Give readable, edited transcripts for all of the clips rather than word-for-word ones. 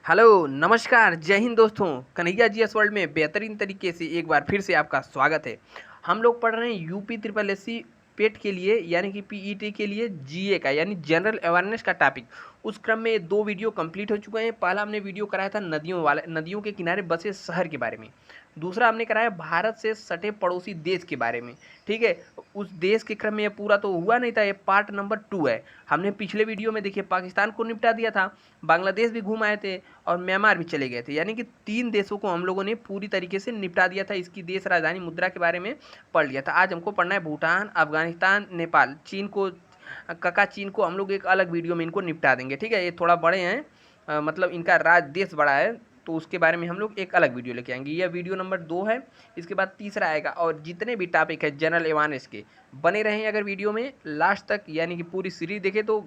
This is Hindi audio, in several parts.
हेलो, नमस्कार, जय हिंद दोस्तों। कन्हैया जीएस वर्ल्ड में बेहतरीन तरीके से एक बार फिर से आपका स्वागत है। हम लोग पढ़ रहे हैं यूपी ट्रिपल एससी पेट के लिए यानी कि पीईटी के लिए जीए का यानी जनरल अवेयरनेस का टॉपिक। उस क्रम में 2 वीडियो कंप्लीट हो चुके हैं। पहला हमने वीडियो कराया था नदियों के किनारे बसे शहर के बारे में। दूसरा हमने कराया भारत से सटे पड़ोसी देश के बारे में। ठीक है, उस देश के क्रम में ये पूरा तो हुआ नहीं था, ये पार्ट नंबर 2 है। हमने पिछले वीडियो में देखिए पाकिस्तान को निपटा दिया था, बांग्लादेश भी घूम आए थे और म्यांमार भी चले गए थे, यानी कि 3 देशों को हम लोगों ने पूरी तरीके से निपटा दिया था। इसकी देश राजधानी मुद्रा के बारे में पढ़ लिया था। आज हमको पढ़ना है भूटान, अफगानिस्तान, नेपाल, चीन को हम लोग एक अलग वीडियो में इनको निपटा देंगे। ठीक है, ये थोड़ा बड़े हैं, मतलब इनका देश बड़ा है, तो उसके बारे में हम लोग एक अलग वीडियो लेके आएंगे। यह वीडियो नंबर 2 है, इसके बाद तीसरा आएगा। और जितने भी टॉपिक है जनरल अवेयरनेस के, बने रहें अगर वीडियो में लास्ट तक, यानी कि पूरी सीरीज देखें तो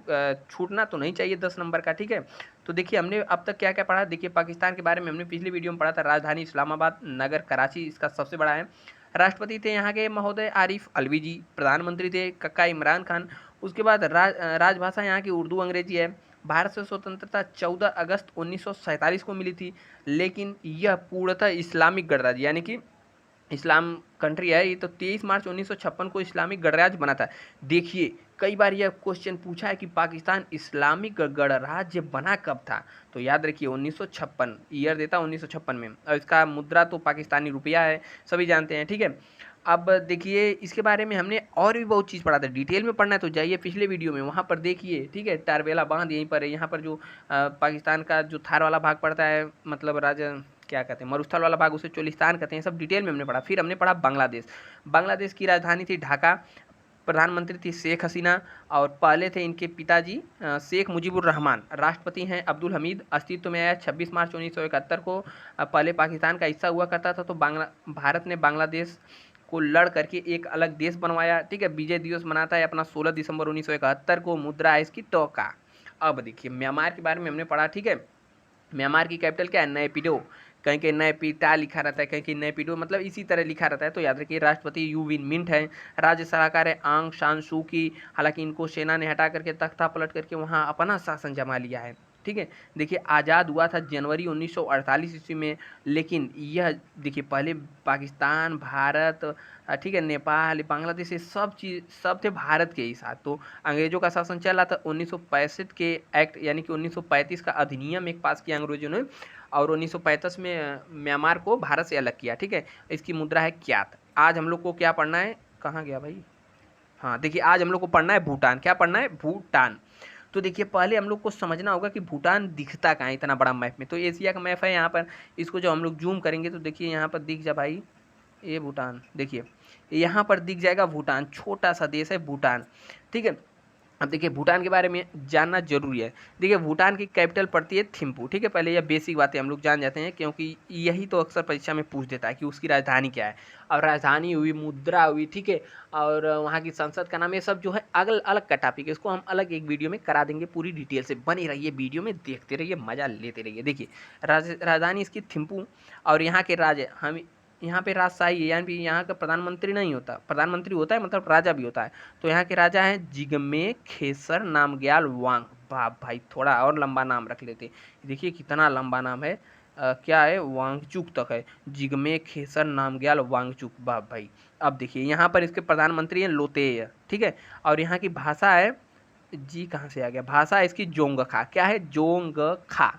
छूटना तो नहीं चाहिए 10 नंबर का। ठीक है, तो देखिए हमने अब तक क्या क्या पढ़ा। देखिए पाकिस्तान के बारे में हमने पिछली वीडियो में पढ़ा था। राजधानी इस्लामाबाद, नगर कराची इसका सबसे बड़ा है। राष्ट्रपति थे यहाँ के महोदय आरिफ अलवी जी। प्रधानमंत्री थे कक्का इमरान खान। उसके बाद राजभाषा यहाँ की उर्दू अंग्रेजी है। भारत से स्वतंत्रता 14 अगस्त 1947 को मिली थी, लेकिन यह पूर्णतः इस्लामिक गणराज्य यानी कि इस्लाम कंट्री है। ये तो 23 मार्च 1956 को इस्लामिक गणराज्य बना था। देखिए कई बार यह क्वेश्चन पूछा है कि पाकिस्तान इस्लामिक गणराज्य बना कब था, तो याद रखिए 1956 ईयर देता 1956 में। और इसका मुद्रा तो पाकिस्तानी रुपया है, सभी जानते हैं। ठीक है, अब देखिए इसके बारे में हमने और भी बहुत चीज़ पढ़ा था। डिटेल में पढ़ना है तो जाइए पिछले वीडियो में, वहाँ पर देखिए। ठीक है, टारबेला बांध यहीं पर है। यहाँ पर जो पाकिस्तान का जो थार वाला भाग पड़ता है, मतलब राजा क्या कहते हैं, मरुस्थल वाला भाग, उसे चोलिस्तान कहते हैं। सब डिटेल में हमने पढ़ा। फिर हमने पढ़ा बांग्लादेश। बांग्लादेश की राजधानी थी ढाका। प्रधानमंत्री थी शेख हसीना और पहले थे इनके पिताजी शेख मुजीबुर रहमान। राष्ट्रपति हैं अब्दुल हमीद। अस्तित्व में आया 26 मार्च 1971 को। पहले पाकिस्तान का हिस्सा हुआ करता था, तो भारत ने बांग्लादेश को लड़ करके एक अलग देश बनवाया। ठीक है, विजय दिवस मनाता है अपना 16 दिसंबर 1971 को। मुद्रा है इसकी टोका। अब देखिए म्यांमार के बारे में हमने पढ़ा। ठीक है, म्यांमार की कैपिटल क्या है, नैपिडो। कहीं कहीं नैपीटा लिखा रहता है, कहीं कहीं नैपिडो, मतलब इसी तरह लिखा रहता है, तो याद रखिए। राष्ट्रपति यू विन मिंट है। राज्य सलाहकार है आंग सान सू की। हालांकि इनको सेना ने हटा करके तख्ता पलट करके वहाँ अपना शासन जमा लिया है। ठीक है, देखिए आज़ाद हुआ था जनवरी 1948 ईस्वी में, लेकिन यह देखिए पहले पाकिस्तान, भारत, ठीक है, नेपाल, बांग्लादेश, ये सब थे भारत के ही साथ। तो अंग्रेजों का शासन चला था। 1965 के एक्ट यानी कि 1935 का अधिनियम एक पास किया अंग्रेजों ने, और 1935 में म्यांमार को भारत से अलग किया। ठीक है, इसकी मुद्रा है क्यात। आज हम लोग को क्या पढ़ना है, कहाँ गया भाई, हाँ देखिए आज हम लोग को पढ़ना है भूटान। क्या पढ़ना है, भूटान। तो देखिए पहले हम लोग को समझना होगा कि भूटान दिखता कहाँ है इतना बड़ा मैप में। तो एशिया का मैप है यहाँ पर। इसको जब हम लोग जूम करेंगे तो देखिए यहाँ पर दिख जा भाई, ये भूटान। देखिए यहाँ पर दिख जाएगा भूटान, छोटा सा देश है भूटान। ठीक है, अब देखिए भूटान के बारे में जानना जरूरी है। देखिए भूटान की कैपिटल पड़ती है थिम्पू। ठीक है, पहले यह बेसिक बातें हम लोग जान जाते हैं, क्योंकि यही तो अक्सर परीक्षा में पूछ देता है कि उसकी राजधानी क्या है। और राजधानी हुई, मुद्रा हुई, ठीक है, और वहाँ की संसद का नाम, ये सब जो है अलग अलग का टॉपिक है। इसको हम अलग एक वीडियो में करा देंगे पूरी डिटेल से। बने रहिए वीडियो में, देखते रहिए, मजा लेते रहिए। देखिए राजधानी इसकी थिम्पू। और यहाँ के राजे, हम यहाँ पे राजशाही है, यानी यहाँ का प्रधानमंत्री नहीं होता, प्रधानमंत्री होता है मतलब राजा भी होता है। तो यहाँ के राजा हैं जिग्मे खेसर नामग्याल वांग। बाप भाई, थोड़ा और लंबा नाम रख लेते। देखिए कितना लंबा नाम है, क्या है, वांगचुक तक है। जिग्मे खेसर नामग्याल वांगचुक, बाप भाई। अब देखिए यहाँ पर इसके प्रधानमंत्री हैं लोतेय। ठीक है, और यहाँ की भाषा है, जी कहाँ से आ गया, भाषा है इसकी जोंगखा। क्या है, जोंगखा।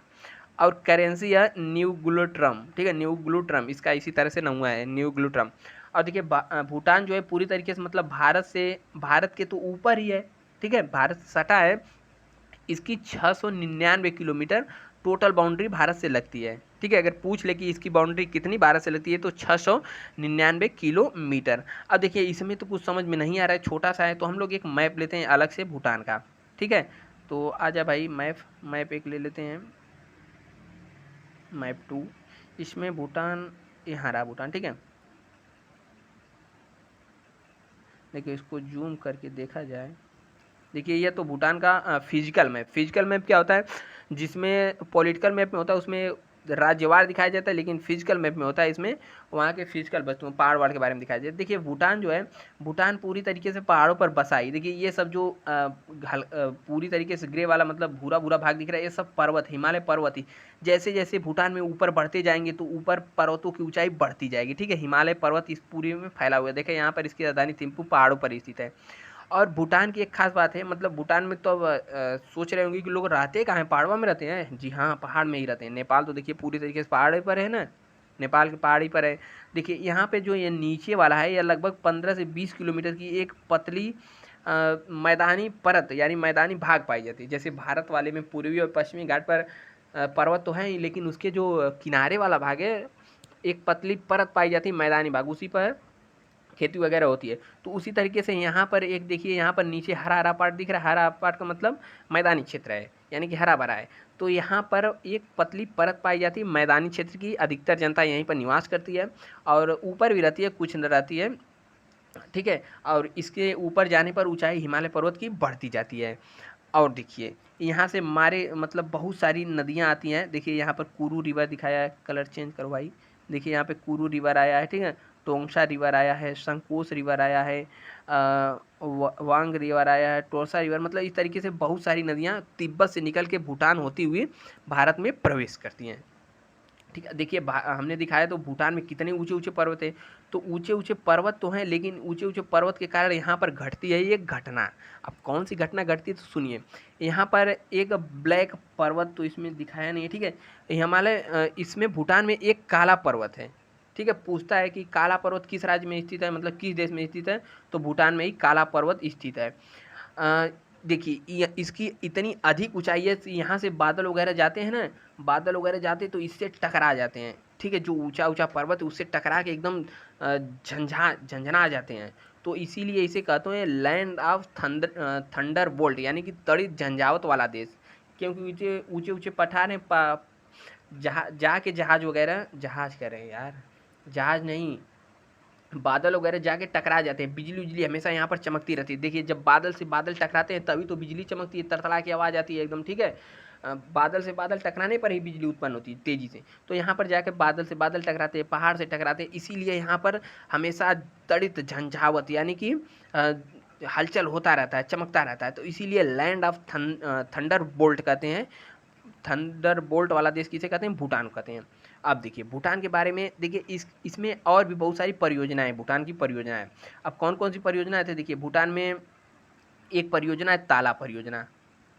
और करेंसी है न्यू ग्लूट्रम। ठीक है, न्यू ग्लूट्रम, इसका इसी तरह से नाम हुआ है, न्यू ग्लूट्रम। और देखिए भूटान जो है पूरी तरीके से, मतलब भारत के तो ऊपर ही है। ठीक है, भारत से सटा है। इसकी 699 किलोमीटर टोटल बाउंड्री भारत से लगती है। ठीक है, अगर पूछ ले कि इसकी बाउंड्री कितनी भारत से लगती है, तो 699 किलोमीटर। अब देखिए इसमें तो कुछ समझ में नहीं आ रहा है, छोटा सा है, तो हम लोग एक मैप लेते हैं अलग से भूटान का। ठीक है, तो आजा भाई, मैप एक ले लेते हैं, मैप 2। इसमें भूटान, यहाँ रहा भूटान। ठीक है, देखिए इसको जूम करके देखा जाए। देखिए ये तो भूटान का फिजिकल मैप। फिजिकल मैप क्या होता है, जिसमें पॉलिटिकल मैप में होता है उसमें राज्यवार दिखाया जाता है, लेकिन फिजिकल मैप में होता है इसमें वहाँ के फिजिकल वस्तुओं पहाड़ वहाड़ के बारे में दिखाया जाता है। देखिए भूटान जो है, भूटान पूरी तरीके से पहाड़ों पर बसा है। देखिए ये सब जो पूरी तरीके से ग्रे वाला मतलब भूरा भूरा भाग दिख रहा है, ये सब पर्वत, हिमालय पर्वत ही। जैसे जैसे भूटान में ऊपर बढ़ते जाएंगे तो ऊपर पर्वतों की ऊंचाई बढ़ती जाएगी, ठीक है। हिमालय पर्वत इस पूरे में फैला हुआ है। देखिए यहाँ पर इसकी राजधानी थिम्पू पहाड़ों पर स्थित है। और भूटान की एक खास बात है, मतलब भूटान में तो अब सोच रहे होंगे कि लोग रहते कहाँ हैं, पहाड़ों में रहते हैं। जी हाँ, पहाड़ में ही रहते हैं। नेपाल तो देखिए पूरी तरीके से पहाड़ पर है ना, नेपाल के पहाड़ी पर है। देखिए यहाँ पे जो ये नीचे वाला है, यह लगभग 15 से 20 किलोमीटर की एक पतली मैदानी परत यानी मैदानी भाग पाई जाती है। जैसे भारत वाले में पूर्वी और पश्चिमी घाट पर पर्वत तो हैं ही, लेकिन उसके जो किनारे वाला भाग है, एक पतली परत पाई जाती है, मैदानी भाग, उसी पर खेती वगैरह होती है। तो उसी तरीके से यहाँ पर एक देखिए, यहाँ पर नीचे हरा हरा पार्ट दिख रहा है। हरा पार्ट का मतलब मैदानी क्षेत्र है, यानी कि हरा भरा है। तो यहाँ पर एक पतली परत पाई जाती है मैदानी क्षेत्र की। अधिकतर जनता यहीं पर निवास करती है और ऊपर भी रहती है, कुछ न रहती है, ठीक है। और इसके ऊपर जाने पर ऊंचाई हिमालय पर्वत की बढ़ती जाती है। और देखिए यहाँ से मारे मतलब बहुत सारी नदियाँ आती हैं। देखिए यहाँ पर कुरू रिवर दिखाया है, कलर चेंज करो भाई। देखिए यहाँ पे कुरू रिवर आया है, ठीक है। टोंगशा रिवर आया है, संकोस रिवर आया है, वांग रिवर आया है, टोरसा रिवर, मतलब इस तरीके से बहुत सारी नदियाँ तिब्बत से निकल के भूटान होती हुई भारत में प्रवेश करती हैं, ठीक है। देखिए हमने दिखाया तो भूटान में कितने ऊंचे ऊंचे पर्वत है। तो ऊंचे ऊंचे पर्वत तो हैं, लेकिन ऊंचे ऊंचे पर्वत के कारण यहाँ पर घटती है एक घटना। अब कौन सी घटना घटती है तो सुनिए। यहाँ पर एक ब्लैक पर्वत तो इसमें दिखाया नहीं है, ठीक है। हिमालय इसमें भूटान में एक काला पर्वत है, ठीक है। पूछता है कि काला पर्वत किस राज्य में स्थित है, मतलब किस देश में स्थित है, तो भूटान में ही काला पर्वत स्थित है। देखिए इसकी इतनी अधिक ऊंचाई है, यहाँ से बादल वगैरह जाते हैं ना, बादल वगैरह जाते तो इससे टकरा जाते हैं, ठीक है। जो ऊंचा ऊंचा पर्वत है उससे टकरा के एकदम झंझना जाते हैं। तो इसीलिए इसे कहते हैं लैंड ऑफ थंडर बोल्ट, यानी कि तड़ित झंझावत वाला देश। क्योंकि ऊंचे ऊंचे ऊंचे पठार हैं, जाके जहाज वगैरह, जहाज कह रहे हैं यार, जहाज नहीं, बादल वगैरह जाके टकरा जाते हैं। बिजली उजली हमेशा यहाँ पर चमकती रहती है। देखिए जब बादल से बादल टकराते हैं तभी तो बिजली चमकती है, तरतरा की आवाज़ आती है एकदम, ठीक है। बादल से बादल टकराने पर ही बिजली उत्पन्न होती है तेजी से। तो यहाँ पर जाकर बादल से बादल टकराते हैं, पहाड़ से टकराते हैं, इसीलिए यहाँ पर हमेशा तड़ित झंझावत यानी कि हलचल होता रहता है, चमकता रहता है। तो इसीलिए लैंड ऑफ थंडर बोल्ट कहते हैं। थंडर बोल्ट वाला देश किसे कहते हैं, भूटान कहते हैं। अब देखिए भूटान के बारे में, देखिए इसमें और भी बहुत सारी परियोजनाएं, भूटान की परियोजनाएं। अब कौन कौन सी परियोजनाएं थे, देखिए भूटान में एक परियोजना है ताला परियोजना।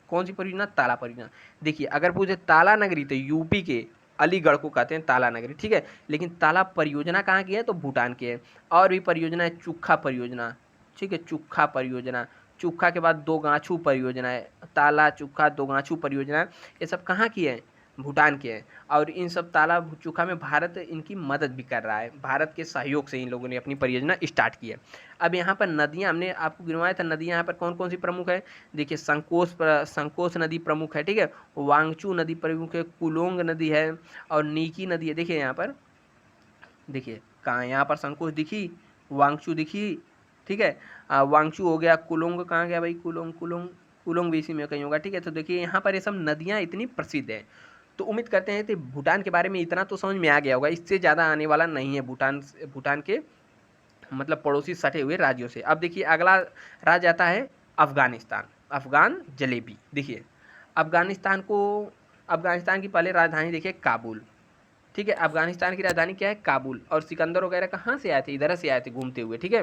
कौन सी परियोजना, ताला परियोजना। देखिए अगर पूछे ताला नगरी तो यूपी के अलीगढ़ को कहते हैं ताला नगरी, ठीक है। लेकिन ताला परियोजना कहाँ की है, तो भूटान की है। और भी परियोजना है चुक्खा परियोजना, ठीक है, चुक्खा परियोजना। चुक्खा के बाद दोगाछू परियोजना है, ताला चुक्खा दोगाछू परियोजना, ये सब कहाँ की है, भूटान के हैं। और इन सब ताला चुक्खा में भारत इनकी मदद भी कर रहा है, भारत के सहयोग से इन लोगों ने अपनी परियोजना स्टार्ट की है। अब यहाँ पर नदियाँ हमने आपको गिनवाया था, नदियाँ यहाँ पर कौन कौन सी प्रमुख है। देखिए संकोस नदी प्रमुख है, ठीक है। वांगचू नदी प्रमुख है, कुलोंग नदी है और नीकी नदी है। देखिए यहाँ पर, देखिए कहाँ, यहाँ पर संकोस दिखी, वांगचू दिखी, ठीक है। वांगचू हो गया, कुलोंग कहाँ गया भाई, कुलोंग कुलोंग कुलोंग भी इसी में कहीं होगा, ठीक है। तो देखिए यहाँ पर ये सब नदियाँ इतनी प्रसिद्ध हैं। तो उम्मीद करते हैं कि भूटान के बारे में इतना तो समझ में आ गया होगा, इससे ज़्यादा आने वाला नहीं है भूटान के मतलब पड़ोसी सटे हुए राज्यों से। अब देखिए अगला राज्य आता है अफगानिस्तान, अफगान जलेबी। देखिए अफगानिस्तान की पहले राजधानी देखिए काबुल, ठीक है। अफगानिस्तान की राजधानी क्या है, काबुल। और सिकंदर वगैरह कहाँ से आए थे, इधर से आए थे घूमते हुए, ठीक है।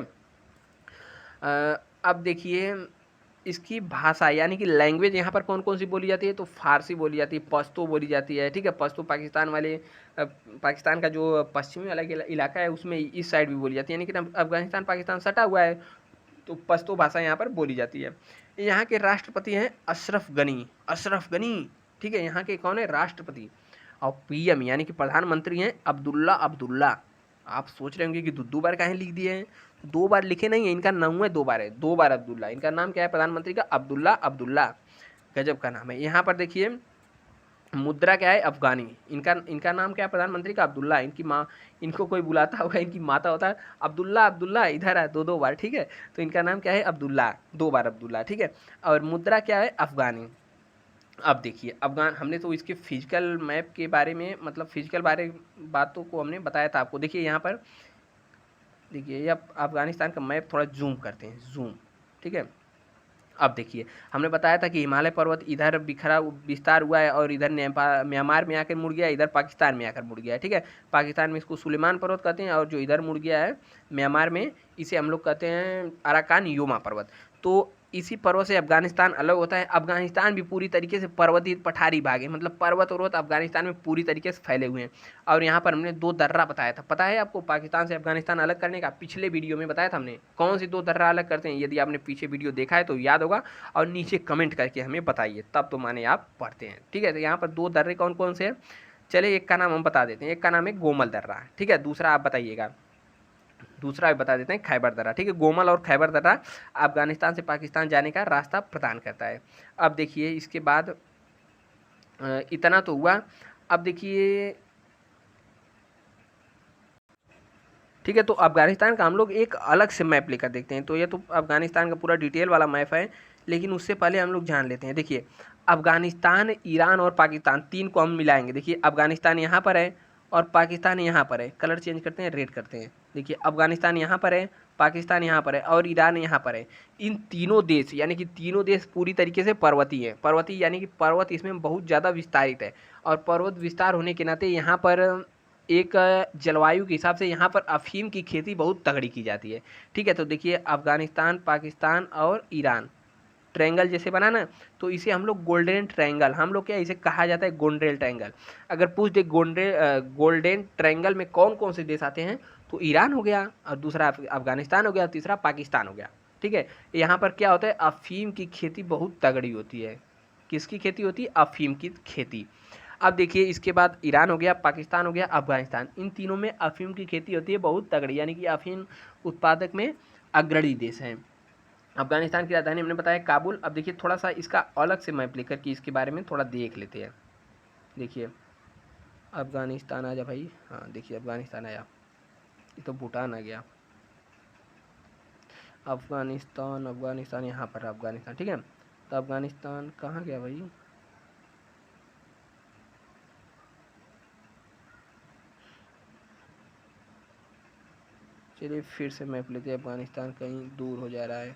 अब देखिए इसकी भाषा यानी कि लैंग्वेज यहाँ पर कौन कौन सी बोली जाती है, तो फारसी बोली जाती है, पश्तो बोली जाती है, ठीक है। पश्तो पाकिस्तान का जो पश्चिमी वाला इलाका है उसमें इस साइड भी बोली जाती है, यानी कि अफगानिस्तान पाकिस्तान सटा हुआ है, तो पश्तो भाषा यहाँ पर बोली जाती है। यहाँ के राष्ट्रपति हैं अशरफ गनी, ठीक है। यहाँ के कौन है, राष्ट्रपति। और पीएम यानी कि प्रधानमंत्री हैं अब्दुल्ला। आप सोच रहे होंगे कि दो बार काहे लिख दिए हैं, दो बार लिखे नहीं है, इनका नाम है दो बार है, दो बार अब्दुल्ला। इनका नाम क्या है प्रधानमंत्री का, अब्दुल्ला। गजब का नाम है। यहाँ पर देखिए मुद्रा क्या है, अफगानी। इनका नाम क्या है प्रधानमंत्री का, अब्दुल्ला। इनकी माँ, इनको कोई बुलाता होगा, इनकी माता होता है अब्दुल्ला इधर है, दो बार, ठीक है। तो इनका नाम क्या है, अब्दुल्ला, दो बार अब्दुल्ला, ठीक है। और मुद्रा क्या है, अफगानी। अब देखिए अफ़गान, हमने तो इसके फिजिकल मैप के बारे में, मतलब फिजिकल बारे बातों को हमने बताया था आपको। देखिए यहाँ पर देखिए ये अफ़गानिस्तान का मैप थोड़ा जूम करते हैं, जूम, ठीक है। अब देखिए हमने बताया था कि हिमालय पर्वत इधर बिखरा विस्तार हुआ है और इधर नेपाल म्यांमार में आकर मुड़ गया, इधर पाकिस्तान में आकर मुड़ गया है, ठीक है। पाकिस्तान में इसको सुलेमान पर्वत कहते हैं, और जो इधर मुड़ गया है म्यांमार में, इसे हम लोग कहते हैं अराकान योमा पर्वत। तो इसी पर्वत से अफगानिस्तान अलग होता है। अफगानिस्तान भी पूरी तरीके से पर्वतीय पठारी भाग है, मतलब पर्वत पर्वत अफगानिस्तान में पूरी तरीके से फैले हुए हैं। और यहाँ पर हमने 2 दर्रा बताया था, पता है आपको पाकिस्तान से अफगानिस्तान अलग करने का? पिछले वीडियो में बताया था हमने कौन सी 2 दर्रा अलग करते हैं। यदि आपने पीछे वीडियो देखा है तो याद होगा, और नीचे कमेंट करके हमें बताइए, तब तो माने आप पढ़ते हैं, ठीक है। तो यहाँ पर 2 दर्रे कौन कौन से हैं? चलिए एक का नाम हम बता देते हैं, एक का नाम है गोमल दर्रा, ठीक है। दूसरा आप बताइएगा, दूसरा बता देते हैं खैबर दर्रा, ठीक है। गोमल और खैबर दर्रा अफगानिस्तान से पाकिस्तान जाने का रास्ता प्रदान करता है। अब देखिए इसके बाद इतना तो हुआ। अब देखिए, ठीक है, तो अफगानिस्तान का हम लोग एक अलग से मैप लेकर देखते हैं। तो ये तो अफगानिस्तान का पूरा डिटेल वाला मैप है, लेकिन उससे पहले हम लोग जान लेते हैं। देखिए अफगानिस्तान, ईरान और पाकिस्तान, 3 को हम मिलाएंगे। देखिए अफगानिस्तान यहाँ पर है और पाकिस्तान यहाँ पर है। कलर चेंज करते हैं, रेड करते हैं। देखिए अफगानिस्तान यहाँ पर है, पाकिस्तान यहाँ पर है और ईरान यहाँ पर है। इन तीनों देश, यानी कि तीनों देश पूरी तरीके से पर्वतीय है। पर्वतीय यानी कि पर्वत इसमें बहुत ज़्यादा विस्तारित है, और पर्वत विस्तार होने के नाते यहाँ पर एक जलवायु के हिसाब से यहाँ पर अफ़ीम की खेती बहुत तगड़ी की जाती है, ठीक है। तो देखिए अफ़गानिस्तान, पाकिस्तान और ईरान ट्रायंगल जैसे बना ना, तो इसे हम लोग गोल्डन ट्रायंगल, हम लोग क्या इसे कहा जाता है गोल्डन ट्रायंगल। अगर पूछ दे गोल्डन ट्रायंगल में कौन कौन से देश आते हैं, तो ईरान हो गया, और दूसरा अफगानिस्तान हो गया, तीसरा पाकिस्तान हो गया, ठीक है। यहाँ पर क्या होता है, अफ़ीम की खेती बहुत तगड़ी होती है। किसकी खेती होती है? अफ़ीम की खेती। अब देखिए इसके बाद ईरान हो गया, पाकिस्तान हो गया, अफगानिस्तान, इन तीनों में अफ़ीम की खेती होती है बहुत तगड़ी, यानी कि अफ़ीम उत्पादक में अग्रणी देश हैं। अफगानिस्तान की राजधानी हमने बताया काबुल। अब देखिए थोड़ा सा इसका अलग से मैप लेकर के इसके बारे में थोड़ा देख लेते हैं। देखिए अफगानिस्तान आ जा भाई, हाँ देखिए अफगानिस्तान आया, ये तो भूटान आ गया। अफगानिस्तान, अफगानिस्तान यहाँ पर अफगानिस्तान, ठीक है। तो अफगानिस्तान कहाँ गया भाई? चलिए फिर से मैप लेते हैं, अफगानिस्तान कहीं दूर हो जा रहा है।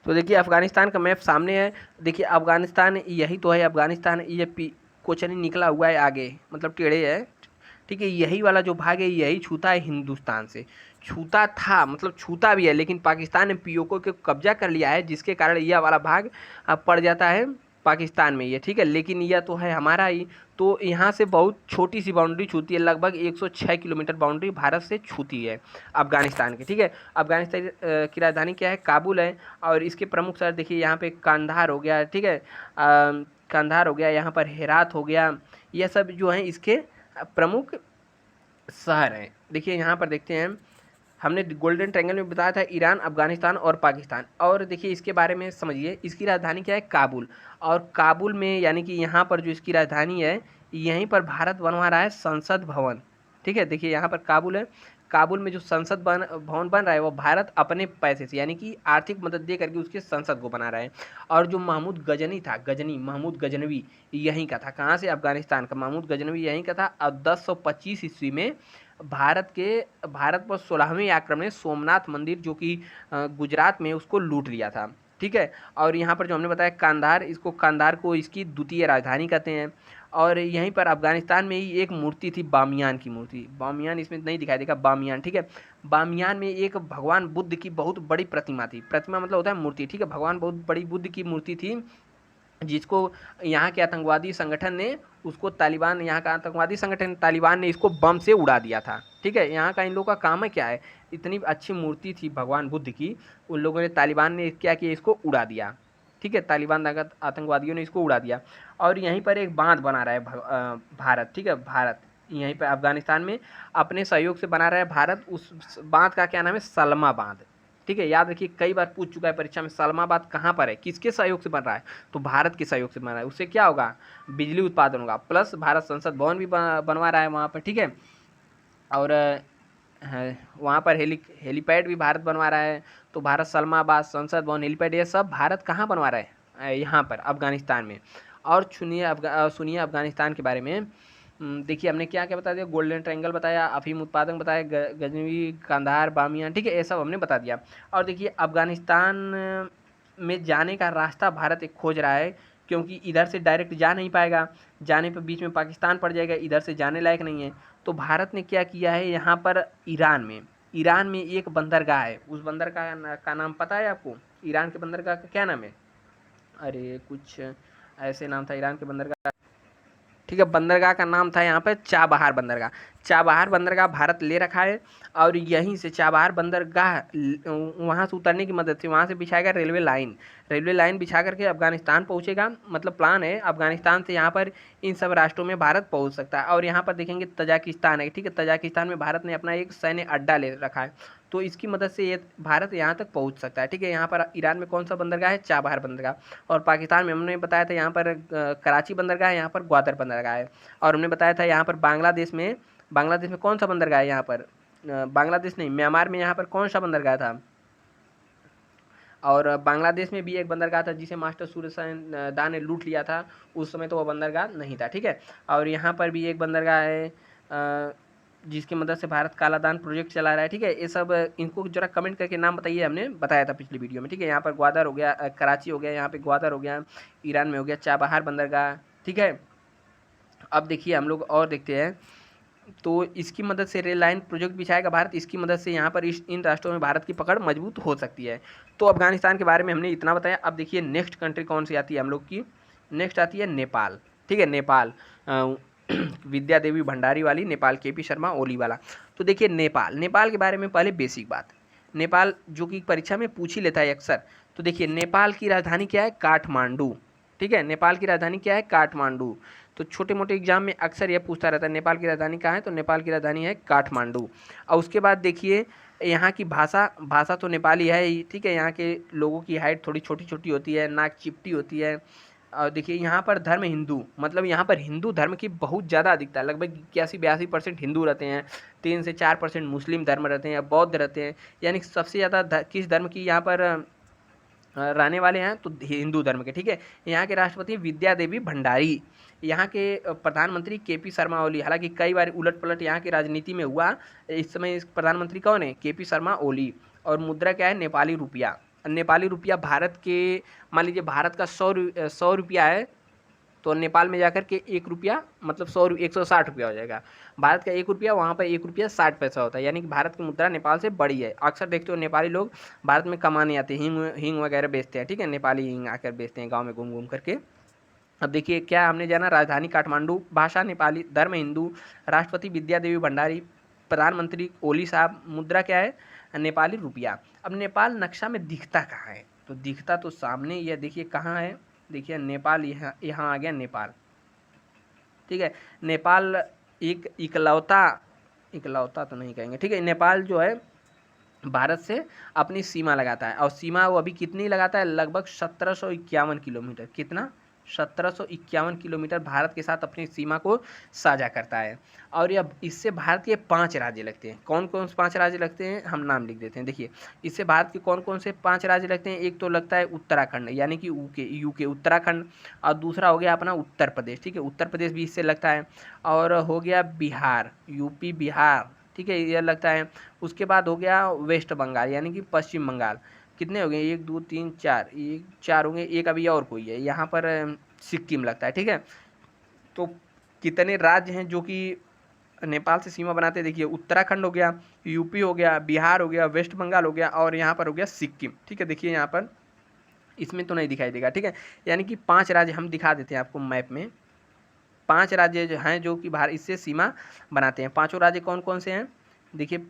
तो देखिए अफगानिस्तान का मैप सामने है। देखिए अफगानिस्तान यही तो है, अफगानिस्तान ये क्वेश्चन ही निकला हुआ है आगे, मतलब टेढ़े है, ठीक है। यही वाला जो भाग है यही छूता है हिंदुस्तान से, छूता था मतलब छूता भी है, लेकिन पाकिस्तान ने पीओके को कब्जा कर लिया है, जिसके कारण यह वाला भाग अब पड़ जाता है पाकिस्तान में ये, ठीक है। लेकिन यह तो है हमारा ही, तो यहाँ से बहुत छोटी सी बाउंड्री छूती है, लगभग 106 किलोमीटर बाउंड्री भारत से छूती है अफगानिस्तान की, ठीक है। अफगानिस्तान की राजधानी क्या है? काबुल है। और इसके प्रमुख शहर देखिए यहाँ पे कांधार हो गया, ठीक है, कांधार हो गया, यहाँ पर हेरात हो गया, यह सब जो है इसके प्रमुख शहर हैं। देखिए यहाँ पर देखते हैं, हमने गोल्डन ट्रायंगल में बताया था ईरान, अफगानिस्तान और पाकिस्तान। और देखिए इसके बारे में समझिए, इसकी राजधानी क्या है? काबुल। और काबुल में यानी कि यहाँ पर जो इसकी राजधानी है, यहीं पर भारत बनवा रहा है संसद भवन, ठीक है। देखिए यहाँ पर काबुल है, काबुल में जो संसद भवन बन रहा है वो भारत अपने पैसे से, यानी कि आर्थिक मदद दे करके उसके संसद को बना रहा है। और जो महमूद गजनी था, गजनी महमूद गजनवी यहीं का था। कहाँ से? अफगानिस्तान का महमूद गजनवी यहीं का था। और 1025 ईस्वी में भारत पर 16वें आक्रमण में सोमनाथ मंदिर जो कि गुजरात में, उसको लूट लिया था, ठीक है। और यहाँ पर जो हमने बताया कांधार, इसको कांधार को इसकी द्वितीय राजधानी कहते हैं। और यहीं पर अफगानिस्तान में ही एक मूर्ति थी, बामियान की मूर्ति, बामियान इसमें नहीं दिखाई देगा, बामियान, ठीक है। बामियान में एक भगवान बुद्ध की बहुत बड़ी प्रतिमा थी, प्रतिमा मतलब होता है मूर्ति, ठीक है। भगवान बहुत बड़ी बुद्ध की मूर्ति थी, जिसको यहाँ के आतंकवादी संगठन ने, उसको तालिबान, यहाँ का आतंकवादी संगठन तालिबान ने इसको बम से उड़ा दिया था, ठीक है। यहाँ का इन लोगों का काम है क्या है, इतनी अच्छी मूर्ति थी भगवान बुद्ध की, उन लोगों ने, तालिबान ने क्या किया, इसको उड़ा दिया, ठीक है। तालिबान आतंकवादियों ने इसको उड़ा दिया। और यहीं पर एक बांध बना रहा है भारत, ठीक है। भारत यहीं पर अफगानिस्तान में अपने सहयोग से बना रहा है भारत। उस बांध का क्या नाम है? सलमा बांध, ठीक है। याद रखिए, कई बार पूछ चुका है परीक्षा में, सलमाबाद कहाँ पर है, किसके सहयोग से बन रहा है? तो भारत के सहयोग से बन रहा है। उससे क्या होगा? बिजली उत्पादन होगा, प्लस भारत संसद भवन भी बनवा रहा है वहाँ पर, ठीक है। और वहाँ पर हेलीपैड भी भारत बनवा रहा है। तो भारत सलमाबाद, संसद भवन, हेलीपैड, ये सब भारत कहाँ बनवा रहा है? यहाँ पर अफगानिस्तान में। और सुनिए अफगानिस्तान के बारे में। देखिए हमने क्या क्या बता दिया, गोल्डन ट्रायंगल बताया, अफीम उत्पादन बताया, गजनी, कांधार, बामियान, ठीक है, ये सब हमने बता दिया। और देखिए अफगानिस्तान में जाने का रास्ता भारत एक खोज रहा है, क्योंकि इधर से डायरेक्ट जा नहीं पाएगा, जाने पर बीच में पाकिस्तान पड़ जाएगा, इधर से जाने लायक नहीं है। तो भारत ने क्या किया है, यहाँ पर ईरान में एक बंदरगाह है, उस बंदरगाह का नाम पता है आपको? ईरान के बंदरगाह का क्या नाम है? अरे कुछ ऐसे नाम था ईरान के बंदरगाह, ठीक है, बंदरगाह का नाम था यहाँ पे चाबहार बंदरगाह। चाबहार बंदरगाह भारत ले रखा है, और यहीं से चाबहार बंदरगाह वहाँ से उतरने की मदद से वहाँ से बिछाएगा रेलवे लाइन बिछा करके अफगानिस्तान पहुँचेगा। मतलब प्लान है अफगानिस्तान से यहाँ पर इन सब राष्ट्रों में भारत पहुँच सकता है। और यहाँ पर देखेंगे तजाकिस्तान है, ठीक है, तजाकिस्तान में भारत ने अपना एक सैन्य अड्डा ले रखा है, तो इसकी मदद से ये भारत यहाँ तक पहुँच सकता है, ठीक है। यहाँ पर ईरान में कौन सा बंदरगाह है? चाबहार बंदरगाह। और पाकिस्तान में हमने बताया था यहाँ पर कराची बंदरगाह है, यहाँ पर ग्वादर बंदरगाह है। और हमने बताया था यहाँ पर बांग्लादेश में कौन सा बंदरगाह है? यहाँ पर बांग्लादेश नहीं, म्यांमार में यहाँ पर कौन सा बंदरगाह था? और बांग्लादेश में भी एक बंदरगाह था जिसे मास्टर सूरजशाह दा ने लूट लिया था, उस समय तो वह बंदरगाह नहीं था, ठीक है। और यहाँ पर भी एक बंदरगाह है जिसकी मदद से भारत कालादान प्रोजेक्ट चला रहा है, ठीक है। ये सब इनको जरा कमेंट करके नाम बताइए, हमने बताया था पिछली वीडियो में, ठीक है। यहाँ पर ग्वादर हो गया, कराची हो गया, यहाँ पे ग्वादर हो गया, ईरान में हो गया चाबहार बंदरगाह, ठीक है। अब देखिए हम लोग और देखते हैं, तो इसकी मदद से रेल लाइन प्रोजेक्ट बिछाएगा भारत, इसकी मदद से यहाँ पर इन राष्ट्रों में भारत की पकड़ मजबूत हो सकती है। तो अफगानिस्तान के बारे में हमने इतना बताया। अब देखिए नेक्स्ट कंट्री कौन सी आती है हम लोग की? नेक्स्ट आती है नेपाल, ठीक है। नेपाल विद्या देवी भंडारी वाली नेपाल, केपी शर्मा ओली वाला। तो देखिए नेपाल के बारे में पहले बेसिक बात, नेपाल जो कि परीक्षा में पूछ ही लेता है अक्सर। तो देखिए नेपाल की राजधानी क्या है? काठमांडू, ठीक है। नेपाल की राजधानी क्या है? काठमांडू। तो छोटे मोटे एग्जाम में अक्सर यह पूछता रहता है नेपाल की राजधानी कहाँ है, तो नेपाल की राजधानी है काठमांडू। और उसके बाद देखिए यहाँ की भाषा तो नेपाली है ही, ठीक है। यहाँ के लोगों की हाइट थोड़ी छोटी छोटी होती है, नाक चिपटी होती है। और देखिए यहाँ पर धर्म हिंदू, मतलब यहाँ पर हिंदू धर्म की बहुत ज़्यादा अधिकता है, लगभग 81-82% हिंदू रहते हैं, 3 से 4% मुस्लिम धर्म रहते हैं, बौद्ध रहते हैं। यानी सबसे ज़्यादा किस धर्म की यहाँ पर रहने वाले हैं? तो हिंदू धर्म के, ठीक है। यहाँ के राष्ट्रपति विद्या देवी भंडारी, यहाँ के प्रधानमंत्री केपी शर्मा ओली। हालांकि कई बार उलट पलट यहाँ की राजनीति में हुआ, इस समय प्रधानमंत्री कौन है? केपी शर्मा ओली। और मुद्रा क्या है? नेपाली रुपया। नेपाली रुपया भारत के, मान लीजिए भारत का 100 रुपया है, तो नेपाल में जाकर के 1 रुपया मतलब 160 रुपया हो जाएगा। भारत का 1 रुपया, वहाँ पर 1 रुपया 60 पैसा होता है, यानी कि भारत की मुद्रा नेपाल से बड़ी है। अक्सर देखते हो नेपाली लोग भारत में कमाने आते हैं, हींग वगैरह बेचते हैं, ठीक है। नेपाली हींग आकर बेचते हैं गाँव में घूम घूम करके। अब देखिए क्या हमने जाना, राजधानी काठमांडू, भाषा नेपाली, धर्म हिंदू, राष्ट्रपति विद्या देवी भंडारी, प्रधानमंत्री ओली साहब, मुद्रा क्या है? नेपाली रुपया। अब नेपाल नक्शा में दिखता कहाँ है? तो दिखता तो सामने, यह देखिए कहाँ है, देखिए नेपाल यहाँ आ गया नेपाल, ठीक है। नेपाल एक इकलौता तो नहीं कहेंगे, ठीक है। नेपाल जो है भारत से अपनी सीमा लगाता है, और सीमा वो अभी कितनी लगाता है? लगभग 1751 किलोमीटर। कितना? 1751 किलोमीटर भारत के साथ अपनी सीमा को साझा करता है। और यह इससे भारत के 5 राज्य लगते हैं। कौन कौन से 5 राज्य लगते हैं, हम नाम लिख देते हैं। देखिए इससे भारत के कौन कौन से 5 राज्य लगते हैं? एक तो लगता है उत्तराखंड, यानी कि यूके उत्तराखंड। और दूसरा हो गया अपना उत्तर प्रदेश, ठीक है, उत्तर प्रदेश भी इससे लगता है। और हो गया बिहार, यूपी बिहार, ठीक है, यह लगता है। उसके बाद हो गया वेस्ट बंगाल, यानी कि पश्चिम बंगाल। कितने हो गए? 1 2 3 4, 4 होंगे, एक अभी और कोई है यहाँ पर, सिक्किम लगता है, ठीक है। तो कितने राज्य हैं जो कि नेपाल से सीमा बनाते हैं? देखिए उत्तराखंड हो गया, यूपी हो गया, बिहार हो गया, वेस्ट बंगाल हो गया, और यहाँ पर हो गया सिक्किम, ठीक है। देखिए यहाँ पर इसमें तो नहीं दिखाई देगा, ठीक है। यानी कि 5 राज्य हम दिखा देते हैं आपको मैप में। 5 राज्य जो हैं जो कि भारत इससे सीमा बनाते हैं। 5 राज्य कौन कौन से हैं? देखिए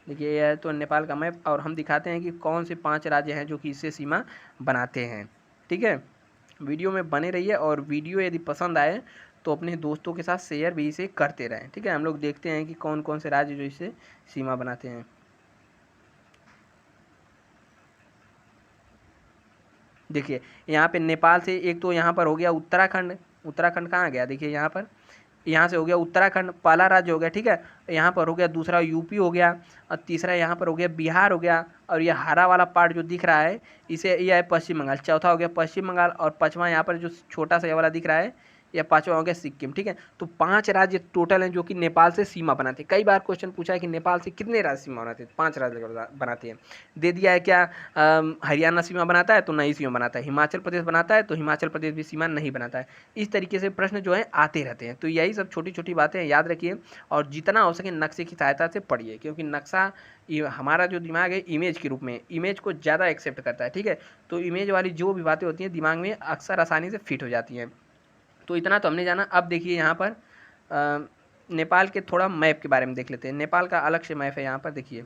यह है तो नेपाल का मैप, और हम दिखाते हैं कि कौन से 5 राज्य हैं जो कि इससे सीमा बनाते हैं, ठीक है। वीडियो में बने रहिए, और वीडियो यदि पसंद आए तो अपने दोस्तों के साथ शेयर भी इसे करते रहें, ठीक है। हम लोग देखते हैं कि कौन कौन से राज्य जो इससे सीमा बनाते हैं। देखिए यहाँ पे नेपाल से एक तो यहाँ पर हो गया उत्तराखंड। उत्तराखंड कहाँ गया? देखिए यहाँ पर यहाँ से हो गया उत्तराखंड, पहला राज्य हो गया, ठीक है। यहाँ पर हो गया, दूसरा यूपी हो गया, और तीसरा यहाँ पर हो गया बिहार हो गया, और ये हरा वाला पार्ट जो दिख रहा है इसे यह है पश्चिम बंगाल। चौथा हो गया पश्चिम बंगाल, और पाँचवा यहाँ पर जो छोटा सा ये वाला दिख रहा है या पांचवा हो गया सिक्किम, ठीक है। तो 5 राज्य टोटल हैं जो कि नेपाल से सीमा बनाते हैं। कई बार क्वेश्चन पूछा है कि नेपाल से कितने राज्य सीमा बनाते हैं, 5 राज्य बनाते हैं। दे दिया है क्या हरियाणा सीमा बनाता है, तो नहीं सीमा बनाता है। हिमाचल प्रदेश बनाता है, तो हिमाचल प्रदेश भी सीमा नहीं बनाता है। इस तरीके से प्रश्न जो है आते रहते हैं। तो यही सब छोटी छोटी बातें याद रखिए, और जितना हो सके नक्शे की सहायता से पढ़िए, क्योंकि नक्शा हमारा जो दिमाग है इमेज के रूप में, इमेज को ज़्यादा एक्सेप्ट करता है, ठीक है। तो इमेज वाली जो भी बातें होती हैं दिमाग में अक्सर आसानी से फिट हो जाती हैं। तो इतना तो हमने जाना। अब देखिए यहाँ पर नेपाल के थोड़ा मैप के बारे में देख लेते हैं। नेपाल का अलग से मैप है, यहाँ पर देखिए।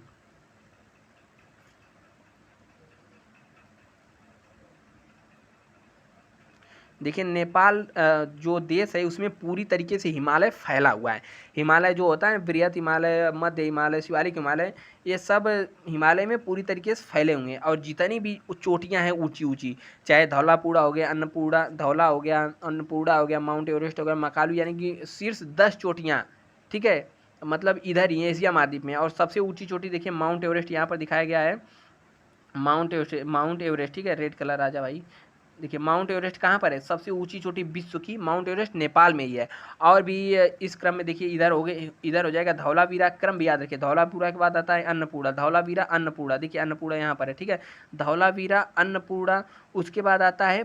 देखिए नेपाल जो देश है उसमें पूरी तरीके से हिमालय फैला हुआ है। हिमालय जो होता है बृहत हिमालय, मध्य हिमालय, शिवालिक हिमालय, ये सब हिमालय में पूरी तरीके से फैले हुए हैं। और जितनी भी चोटियां हैं ऊंची ऊंची, चाहे धौलापूरा हो गया, अन्नपूर्णा धौला हो गया, अन्नपूर्णा हो गया, माउंट एवरेस्ट हो गया, मकालू, यानी कि शीर्ष 10 चोटियाँ, ठीक है, मतलब इधर ही एशिया महाद्वीप में। और सबसे ऊंची चोटी देखिए माउंट एवरेस्ट यहाँ पर दिखाया गया है। माउंट एवरेस्ट, ठीक है, रेड कलर राजा भाई। देखिए माउंट एवरेस्ट कहाँ पर है, सबसे ऊंची चोटी विश्व की माउंट एवरेस्ट नेपाल में ही है। और भी इस क्रम में देखिए इधर हो गए, इधर हो जाएगा धौलावीरा, क्रम भी याद रखिए। धौलावीरा के बाद आता है अन्नपूर्णा, धौलावीरा अन्नपूर्णा, देखिए अन्नपूर्णा यहाँ पर है, ठीक है। धौलावीरा अन्नपूर्णा, उसके बाद आता है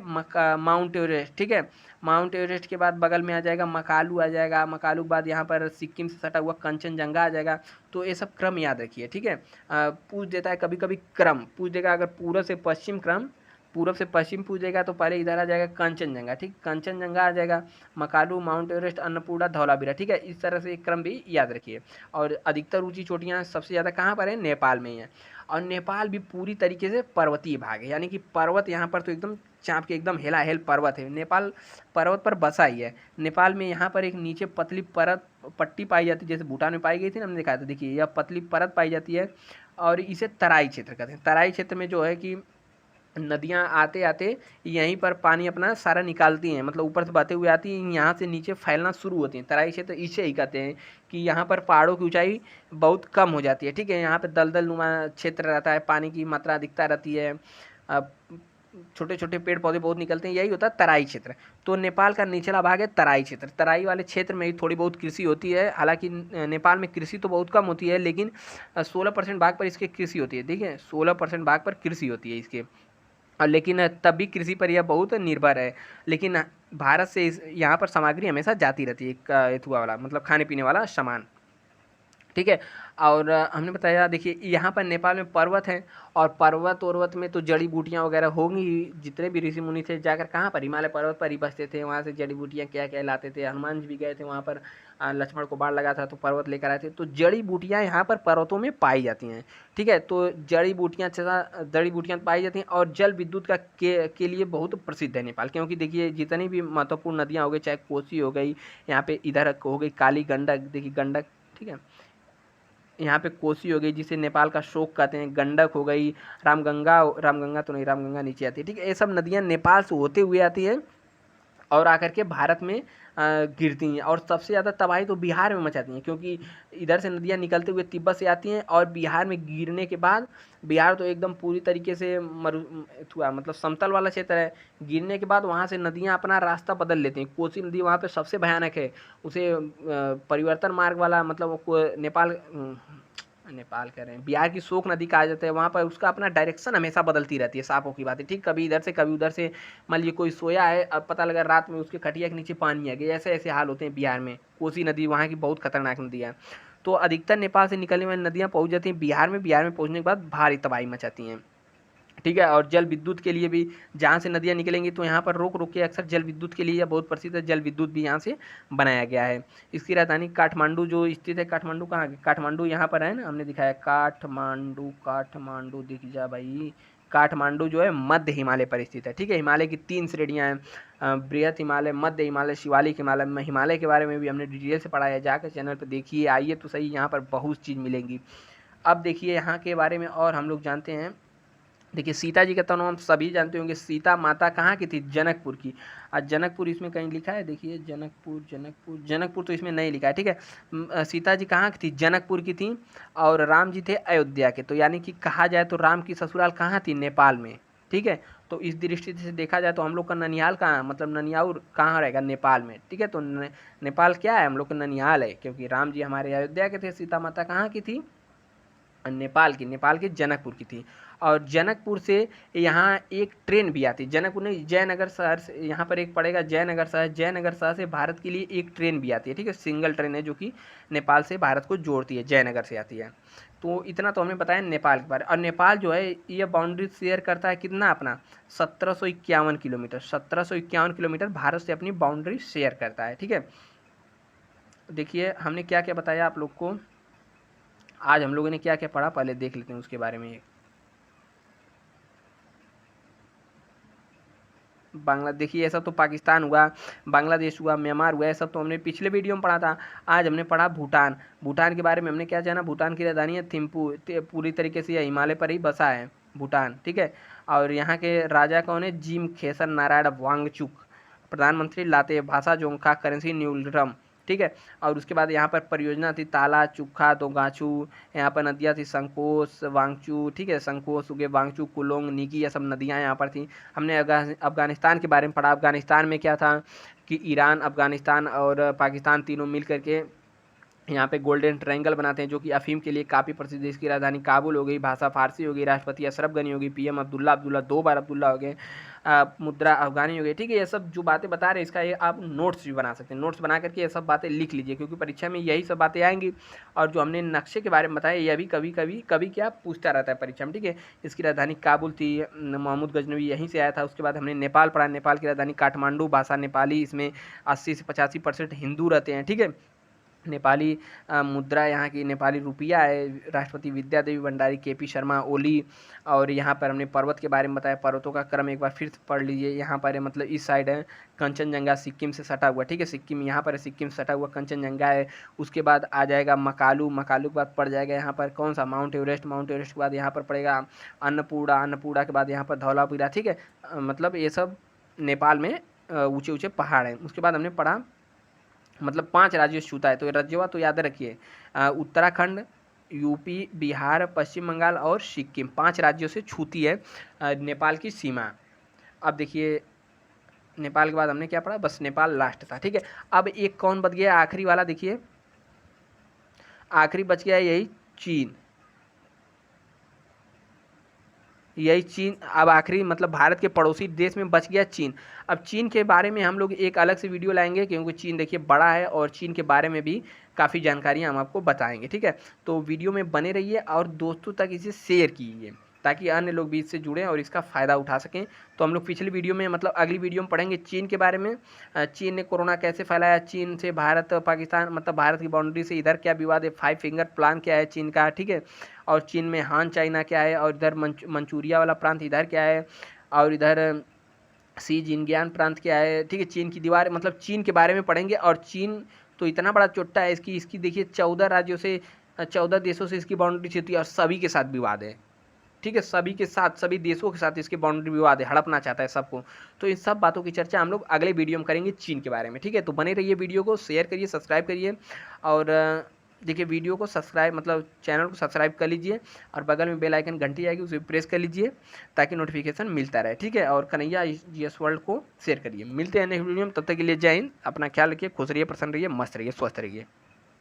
माउंट एवरेस्ट, ठीक है। माउंट एवरेस्ट के बाद बगल में आ जाएगा मकालू, आ जाएगा मकालू के बाद यहाँ पर सिक्किम से सटा हुआ कंचनजंगा आ जाएगा। तो ये सब क्रम याद रखिए, ठीक है। पूछ देता है कभी कभी क्रम पूछ देगा, अगर पूर्व से पश्चिम क्रम, पूर्व से पश्चिम पूछेगा तो पहले इधर आ जाएगा कंचनजंगा, ठीक, कंचनजंगा आ जाएगा, मकालू, माउंट एवरेस्ट, अन्नपूर्णा, धौलावीरा, ठीक है। इस तरह से एक क्रम भी याद रखिए। और अधिकतर ऊंची चोटियां सबसे ज़्यादा कहाँ पर है, नेपाल में ही है। और नेपाल भी पूरी तरीके से पर्वतीय भाग है, यानी कि पर्वत यहाँ पर तो एकदम चाँप के एकदम हेलाहेल पर्वत है। नेपाल पर्वत पर बसा ही है। नेपाल में यहाँ पर एक नीचे पतली परत पट्टी पाई जाती है, जैसे भूटान में पाई गई थी ना, हमने दिखाया था। देखिए यह पतली परत पाई जाती है, और इसे तराई क्षेत्र कहते हैं। तराई क्षेत्र में जो है कि नदियाँ आते आते यहीं पर पानी अपना सारा निकालती हैं, मतलब ऊपर से बहते हुए आती हैं, यहाँ से नीचे फैलना शुरू होती हैं। तराई क्षेत्र इसे ही कहते हैं कि यहाँ पर पहाड़ों की ऊंचाई बहुत कम हो जाती है, ठीक है। यहाँ पे दलदल नुमा क्षेत्र रहता है, पानी की मात्रा अधिकता रहती है, छोटे छोटे पेड़ पौधे बहुत निकलते हैं, यही होता है तराई क्षेत्र। तो नेपाल का निचला भाग है तराई क्षेत्र। तराई वाले क्षेत्र में ही थोड़ी बहुत कृषि होती है। हालांकि नेपाल में कृषि तो बहुत कम होती है, लेकिन 16% भाग पर इसके कृषि होती है। देखिए 16% भाग पर कृषि होती है इसके, और लेकिन तब भी कृषि पर यह बहुत निर्भर है। लेकिन भारत से यहाँ पर सामग्री हमेशा जाती रहती है, एथुआ वाला मतलब खाने पीने वाला सामान, ठीक है। और हमने बताया देखिए यहाँ पर नेपाल में पर्वत हैं, और पर्वत में तो जड़ी बूटियाँ वगैरह होंगी ही। जितने भी ऋषि मुनि थे जाकर कहाँ पर, हिमालय पर्वत पर ही बसते थे, वहाँ से जड़ी बूटियाँ क्या क्या लाते थे। हनुमान जी भी गए थे वहाँ पर, लक्ष्मण को बाढ़ लगा था तो पर्वत लेकर आए थे। तो जड़ी बूटियाँ यहाँ पर पर्वतों में पाई जाती हैं, ठीक है। तो जड़ी बूटियाँ पाई जाती हैं। और जल विद्युत के लिए बहुत प्रसिद्ध है नेपाल, क्योंकि देखिए जितनी भी महत्वपूर्ण नदियाँ हो गई, चाहे कोसी हो गई, यहाँ पे इधर हो गई काली गंडक, देखिए गंडक, ठीक है, यहाँ पे कोसी हो गई जिसे नेपाल का शोक कहते हैं, गंडक हो गई, रामगंगा तो नहीं, रामगंगा नीचे आती है, ठीक है। ये सब नदियाँ नेपाल से होते हुए आती है और आकर के भारत में गिरती हैं। और सबसे ज़्यादा तबाही तो बिहार में मचाती हैं, क्योंकि इधर से नदियाँ निकलते हुए तिब्बत से आती हैं, और बिहार में गिरने के बाद, बिहार तो एकदम पूरी तरीके से मतलब समतल वाला क्षेत्र है, गिरने के बाद वहाँ से नदियाँ अपना रास्ता बदल लेती हैं। कोसी नदी वहाँ पे सबसे भयानक है, उसे परिवर्तन मार्ग वाला, मतलब नेपाल कह रहे हैं, बिहार की शोक नदी कहा जाता है। वहाँ पर उसका अपना डायरेक्शन हमेशा बदलती रहती है, सांपों की बात है, ठीक, कभी इधर से कभी उधर से। मान लीजिए कोई सोया है, अब पता लगा रात में उसके खटिया के नीचे पानी आ गया, ऐसे ऐसे हाल होते हैं बिहार में। कोसी नदी वहाँ की बहुत खतरनाक नदी है। तो अधिकतर नेपाल से निकलने वाली नदियाँ पहुँच जाती हैं बिहार में, बिहार में पहुँचने के बाद भारी तबाही मचाती हैं, ठीक है। और जल विद्युत के लिए भी जहाँ से नदियाँ निकलेंगी तो यहाँ पर रोक रोक के अक्सर जल विद्युत के लिए बहुत प्रसिद्ध है, जल विद्युत भी यहाँ से बनाया गया है। इसकी राजधानी काठमांडू जो स्थित है, काठमांडू कहाँ है, काठमांडू यहाँ पर है ना, हमने दिखाया काठमांडू दिख जा भाई। काठमांडू जो है मध्य हिमालय पर स्थित है, ठीक है। हिमालय की 3 श्रेणियाँ हैं, बृहत हिमालय, मध्य हिमालय, शिवालिक हिमालय। हिमालय के बारे में भी हमने डिटेल से पढ़ा है, जाकर चैनल पर देखिए, आइए तो सही, यहाँ पर बहुत चीज़ मिलेंगी। अब देखिए यहाँ के बारे में और हम लोग जानते हैं, देखिए सीता जी का तो नाम हम सभी जानते होंगे। सीता माता कहाँ की थी? जनकपुर की। आज जनकपुर इसमें कहीं लिखा है, देखिए जनकपुर जनकपुर जनकपुर तो इसमें नहीं लिखा है, ठीक है। सीता जी कहाँ की थी? जनकपुर की थी। और राम जी थे अयोध्या के। तो यानी कि कहा जाए तो राम की ससुराल कहाँ थी? नेपाल में, ठीक है। तो इस दृष्टि से देखा जाए तो हम लोग का ननिहाल कहाँ, मतलब ननियाउर कहाँ रहेगा? नेपाल में, ठीक है। तो नेपाल क्या है? हम लोग का ननिहाल है, क्योंकि राम जी हमारे अयोध्या के थे। सीता माता कहाँ की थी? नेपाल की जनकपुर की थी। और जनकपुर से यहाँ एक ट्रेन भी आती है। जनकपुर नहीं, जयनगर शहर से यहाँ पर एक पड़ेगा जयनगर शहर। जयनगर शहर से भारत के लिए एक ट्रेन भी आती है, ठीक है। सिंगल ट्रेन है जो कि नेपाल से भारत को जोड़ती है, जयनगर से आती है। तो इतना तो हमने बताया नेपाल के बारे। और नेपाल जो है ये बाउंड्री शेयर करता है कितना अपना? 1751 किलोमीटर। 1751 किलोमीटर भारत से अपनी बाउंड्री शेयर करता है, ठीक है। देखिए हमने क्या क्या बताया आप लोग को, आज हम लोगों ने क्या क्या पढ़ा, पहले देख लेते हैं उसके बारे में। बांग्ला, देखिए ये सब तो पाकिस्तान हुआ, बांग्लादेश हुआ, म्यांमार हुआ, ये सब तो हमने पिछले वीडियो में पढ़ा था। आज हमने पढ़ा भूटान। भूटान के बारे में हमने क्या जाना? भूटान की राजधानी है थिम्पू। पूरी तरीके से यह हिमालय पर ही बसा है भूटान, ठीक है। और यहाँ के राजा कौन है? जिम खेसर नारायण वांगचुक। प्रधानमंत्री लाते भाषा जोंगखा, करेंसी न्यूलरम, ठीक है। और उसके बाद यहाँ पर परियोजना थी ताला चुखा दोगाछू। यहाँ पर नदियाँ थी संकोस वांगचू, ठीक है। संकोस उगे वांगचू कुलोंग निकी, ये सब नदियाँ यहाँ पर थी। हमने अफगानिस्तान के बारे में पढ़ा। अफगानिस्तान में क्या था कि ईरान, अफगानिस्तान और पाकिस्तान तीनों मिल करके यहाँ पे गोल्डन ट्रायंगल बनाते हैं, जो कि अफीम के लिए काफ़ी प्रसिद्ध है। इसकी राजधानी काबुल हो गई, भाषा फारसी हो गई, राष्ट्रपति अशरफ गनी हो गई, पीएम अब्दुल्ला अब्दुल्ला 2 बार अब्दुल्ला हो गए, मुद्रा अफगानी हो गई, ठीक है। ये सब जो बातें बता रहे हैं इसका ये आप नोट्स भी बना सकते हैं। नोट्स बना करके ये सब बातें लिख लीजिए, क्योंकि परीक्षा में यही सब बातें आएंगी। और जो हमने नक्शे के बारे में बताया यह भी कभी क्या पूछता रहता है परीक्षा में, ठीक है। इसकी राजधानी काबुल थी। महमूद गजनवी यहीं से आया था। उसके बाद हमने नेपाल पढ़ा। नेपाल की राजधानी काठमांडू, भाषा नेपाली, इसमें 80 से 85% हिंदू रहते हैं, ठीक है। नेपाली मुद्रा यहाँ की नेपाली रुपया है। राष्ट्रपति विद्या देवी भंडारी, केपी शर्मा ओली। और यहाँ पर हमने पर्वत के बारे में बताया। पर्वतों का क्रम एक बार फिर से पढ़ लीजिए। यहाँ पर है, मतलब इस साइड है कंचनजंगा, सिक्किम से सटा हुआ, ठीक है। सिक्किम यहाँ पर है, सिक्किम से सटा हुआ कंचनजंगा है। उसके बाद आ जाएगा मकालू। मकालू के बाद पड़ जाएगा यहाँ पर कौन सा? Mount Everest. माउंट एवरेस्ट के बाद यहाँ पर पड़ेगा अन्नपूर्णा। अन्नपूर्णा के बाद यहाँ पर धौलावीरा, ठीक है। मतलब ये सब नेपाल में ऊँचे ऊँचे पहाड़ हैं। उसके बाद हमने पढ़ा, मतलब 5 राज्यों से छूता है। तो राज्यों तो याद रखिए, उत्तराखंड, यूपी, बिहार, पश्चिम बंगाल और सिक्किम, 5 राज्यों से छूती है नेपाल की सीमा। अब देखिए नेपाल के बाद हमने क्या पढ़ा? बस नेपाल लास्ट था, ठीक है। अब एक कौन बच गया? आखिरी वाला, देखिए आखिरी बच गया यही चीन। यही चीन अब आखिरी, मतलब भारत के पड़ोसी देश में बच गया चीन। अब चीन के बारे में हम लोग एक अलग से वीडियो लाएंगे, क्योंकि चीन देखिए बड़ा है और चीन के बारे में भी काफ़ी जानकारियाँ हम आपको बताएंगे, ठीक है। तो वीडियो में बने रहिए और दोस्तों तक इसे शेयर कीजिए, ताकि अन्य लोग भी इससे जुड़ें और इसका फ़ायदा उठा सकें। तो हम लोग पिछली वीडियो में, मतलब अगली वीडियो में पढ़ेंगे चीन के बारे में। चीन ने कोरोना कैसे फैलाया, चीन से भारत पाकिस्तान, मतलब भारत की बाउंड्री से इधर क्या विवाद है, 5 फिंगर प्लान क्या है चीन का, ठीक है। और चीन में हान चाइना क्या है, और इधर मंचूरिया वाला प्रांत इधर क्या है, और इधर सी जिनगियान प्रांत क्या है, ठीक है। चीन की दीवार, मतलब चीन के बारे में पढ़ेंगे। और चीन तो इतना बड़ा चोट्टा है, इसकी देखिए 14 राज्यों से, 14 देशों से इसकी बाउंड्री होती है और सभी के साथ विवाद है, ठीक है। सभी के साथ, सभी देशों के साथ इसकी बाउंड्री विवाद है, हड़पना चाहता है सबको। तो इन सब बातों की चर्चा हम लोग अगले वीडियो में करेंगे चीन के बारे में, ठीक है। तो बने रहिए, वीडियो को शेयर करिए, सब्सक्राइब करिए। और देखिए वीडियो को सब्सक्राइब, मतलब चैनल को सब्सक्राइब कर लीजिए, और बगल में बेल आइकन घंटी आएगी उसे प्रेस कर लीजिए, ताकि नोटिफिकेशन मिलता रहे, ठीक है। और कन्हैया जीएस वर्ल्ड को शेयर करिए। मिलते हैं नेक्स्ट वीडियो में, तब तक के लिए जय हिंद। अपना ख्याल रखिए, खुश रहिए, प्रसन्न रहिए, मस्त रहिए, स्वस्थ रहिए।